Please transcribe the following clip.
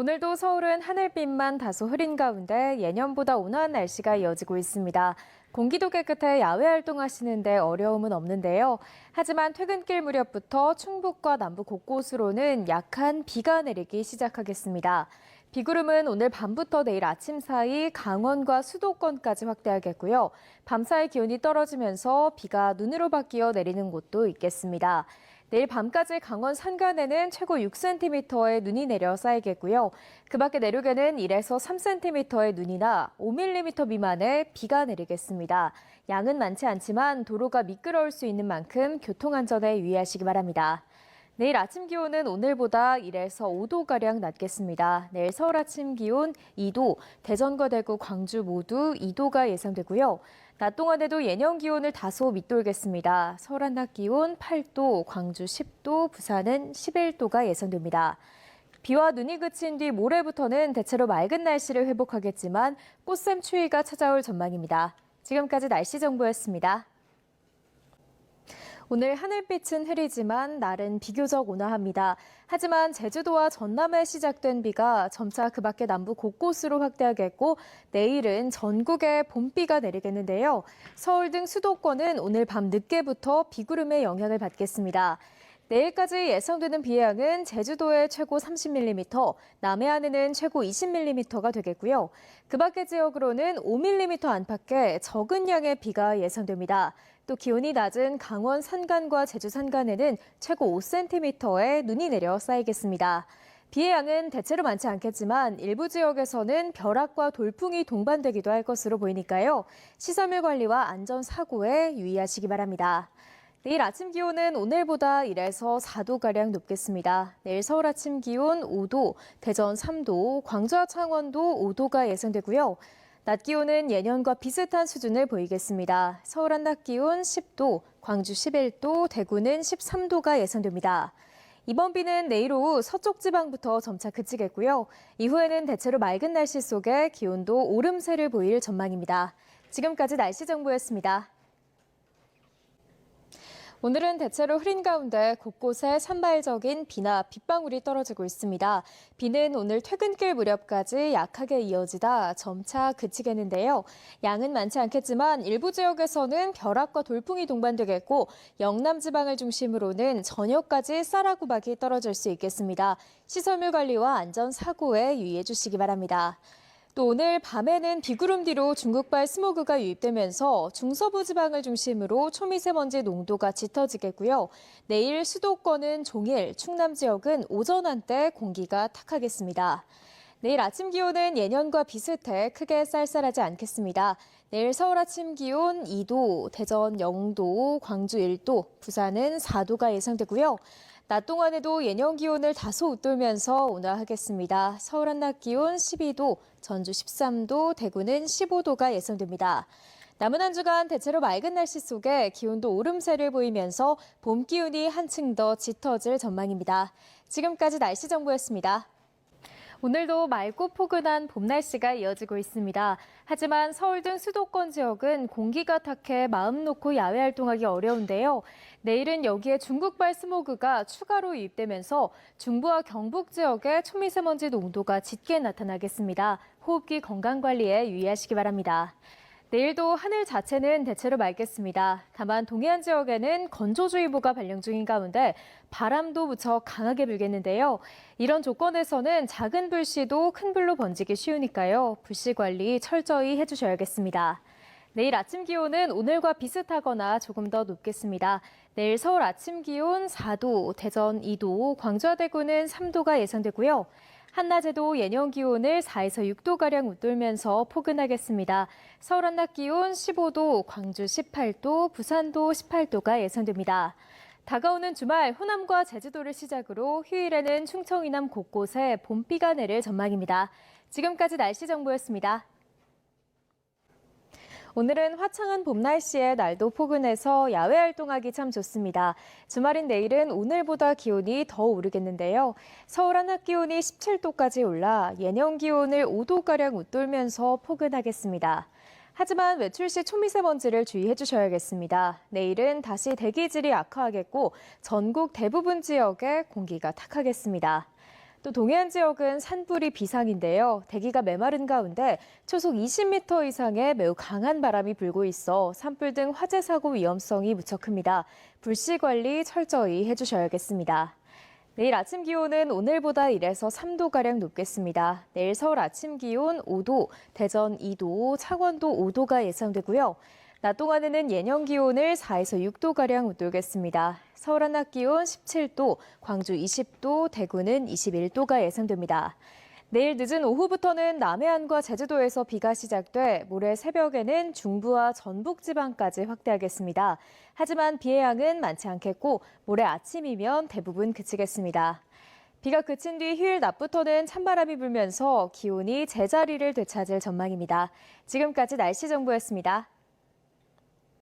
오늘도 서울은 하늘빛만 다소 흐린 가운데 예년보다 온화한 날씨가 이어지고 있습니다. 공기도 깨끗해 야외 활동하시는데 어려움은 없는데요. 하지만 퇴근길 무렵부터 충북과 남부 곳곳으로는 약한 비가 내리기 시작하겠습니다. 비구름은 오늘 밤부터 내일 아침 사이 강원과 수도권까지 확대하겠고요. 밤사이 기온이 떨어지면서 비가 눈으로 바뀌어 내리는 곳도 있겠습니다. 내일 밤까지 강원 산간에는 최고 6cm의 눈이 내려 쌓이겠고요. 그 밖에 내륙에는 1에서 3cm의 눈이나 5mm 미만의 비가 내리겠습니다. 양은 많지 않지만 도로가 미끄러울 수 있는 만큼 교통안전에 유의하시기 바랍니다. 내일 아침 기온은 오늘보다 1에서 5도가량 낮겠습니다. 내일 서울 아침 기온 2도, 대전과 대구, 광주 모두 2도가 예상되고요. 낮 동안에도 예년 기온을 다소 밑돌겠습니다. 서울 한낮 기온 8도, 광주 10도, 부산은 11도가 예상됩니다. 비와 눈이 그친 뒤 모레부터는 대체로 맑은 날씨를 회복하겠지만 꽃샘 추위가 찾아올 전망입니다. 지금까지 날씨 정보였습니다. 오늘 하늘빛은 흐리지만 날은 비교적 온화합니다. 하지만 제주도와 전남에 시작된 비가 점차 그 밖에 남부 곳곳으로 확대하겠고 내일은 전국에 봄비가 내리겠는데요. 서울 등 수도권은 오늘 밤 늦게부터 비구름의 영향을 받겠습니다. 내일까지 예상되는 비의 양은 제주도에 최고 30mm, 남해안에는 최고 20mm가 되겠고요. 그 밖의 지역으로는 5mm 안팎의 적은 양의 비가 예상됩니다. 또 기온이 낮은 강원 산간과 제주 산간에는 최고 5cm의 눈이 내려 쌓이겠습니다. 비의 양은 대체로 많지 않겠지만 일부 지역에서는 벼락과 돌풍이 동반되기도 할 것으로 보이니까요. 시설물 관리와 안전사고에 유의하시기 바랍니다. 내일 아침 기온은 오늘보다 1에서 4도가량 높겠습니다. 내일 서울 아침 기온 5도, 대전 3도, 광주와 창원도 5도가 예상되고요. 낮 기온은 예년과 비슷한 수준을 보이겠습니다. 서울 한낮 기온 10도, 광주 11도, 대구는 13도가 예상됩니다. 이번 비는 내일 오후 서쪽 지방부터 점차 그치겠고요. 이후에는 대체로 맑은 날씨 속에 기온도 오름세를 보일 전망입니다. 지금까지 날씨 정보였습니다. 오늘은 대체로 흐린 가운데 곳곳에 산발적인 비나 빗방울이 떨어지고 있습니다. 비는 오늘 퇴근길 무렵까지 약하게 이어지다 점차 그치겠는데요. 양은 많지 않겠지만 일부 지역에서는 벼락과 돌풍이 동반되겠고 영남 지방을 중심으로는 저녁까지 쌀아구박이 떨어질 수 있겠습니다. 시설물 관리와 안전사고에 유의해 주시기 바랍니다. 또 오늘 밤에는 비구름 뒤로 중국발 스모그가 유입되면서 중서부 지방을 중심으로 초미세먼지 농도가 짙어지겠고요. 내일 수도권은 종일, 충남 지역은 오전 한때 공기가 탁하겠습니다. 내일 아침 기온은 예년과 비슷해 크게 쌀쌀하지 않겠습니다. 내일 서울 아침 기온 2도, 대전 0도, 광주 1도, 부산은 4도가 예상되고요. 낮 동안에도 예년 기온을 다소 웃돌면서 온화하겠습니다. 서울 한낮 기온 12도, 전주 13도, 대구는 15도가 예상됩니다. 남은 한 주간 대체로 맑은 날씨 속에 기온도 오름세를 보이면서 봄 기운이 한층 더 짙어질 전망입니다. 지금까지 날씨 정보였습니다. 오늘도 맑고 포근한 봄 날씨가 이어지고 있습니다. 하지만 서울 등 수도권 지역은 공기가 탁해 마음 놓고 야외 활동하기 어려운데요. 내일은 여기에 중국발 스모그가 추가로 유입되면서 중부와 경북 지역에 초미세먼지 농도가 짙게 나타나겠습니다. 호흡기 건강관리에 유의하시기 바랍니다. 내일도 하늘 자체는 대체로 맑겠습니다. 다만 동해안 지역에는 건조주의보가 발령 중인 가운데 바람도 무척 강하게 불겠는데요. 이런 조건에서는 작은 불씨도 큰 불로 번지기 쉬우니까요. 불씨 관리 철저히 해주셔야겠습니다. 내일 아침 기온은 오늘과 비슷하거나 조금 더 높겠습니다. 내일 서울 아침 기온 4도, 대전 2도, 광주와 대구는 3도가 예상되고요. 한낮에도 예년 기온을 4에서 6도가량 웃돌면서 포근하겠습니다. 서울 한낮 기온 15도, 광주 18도, 부산도 18도가 예상됩니다. 다가오는 주말 호남과 제주도를 시작으로 휴일에는 충청 이남 곳곳에 봄비가 내릴 전망입니다. 지금까지 날씨 정보였습니다. 오늘은 화창한 봄 날씨에 날도 포근해서 야외 활동하기 참 좋습니다. 주말인 내일은 오늘보다 기온이 더 오르겠는데요. 서울 한낮 기온이 17도까지 올라 예년 기온을 5도가량 웃돌면서 포근하겠습니다. 하지만 외출 시 초미세먼지를 주의해 주셔야겠습니다. 내일은 다시 대기질이 악화하겠고 전국 대부분 지역에 공기가 탁하겠습니다. 또 동해안 지역은 산불이 비상인데요. 대기가 메마른 가운데 초속 20m 이상의 매우 강한 바람이 불고 있어 산불 등 화재 사고 위험성이 무척 큽니다. 불씨 관리 철저히 해주셔야겠습니다. 내일 아침 기온은 오늘보다 1에서 3도가량 높겠습니다. 내일 서울 아침 기온 5도, 대전 2도, 창원도 5도가 예상되고요. 낮 동안에는 예년 기온을 4에서 6도가량 웃돌겠습니다. 서울 한낮 기온 17도, 광주 20도, 대구는 21도가 예상됩니다. 내일 늦은 오후부터는 남해안과 제주도에서 비가 시작돼 모레 새벽에는 중부와 전북 지방까지 확대하겠습니다. 하지만 비의 양은 많지 않겠고 모레 아침이면 대부분 그치겠습니다. 비가 그친 뒤 휴일 낮부터는 찬바람이 불면서 기온이 제자리를 되찾을 전망입니다. 지금까지 날씨 정보였습니다.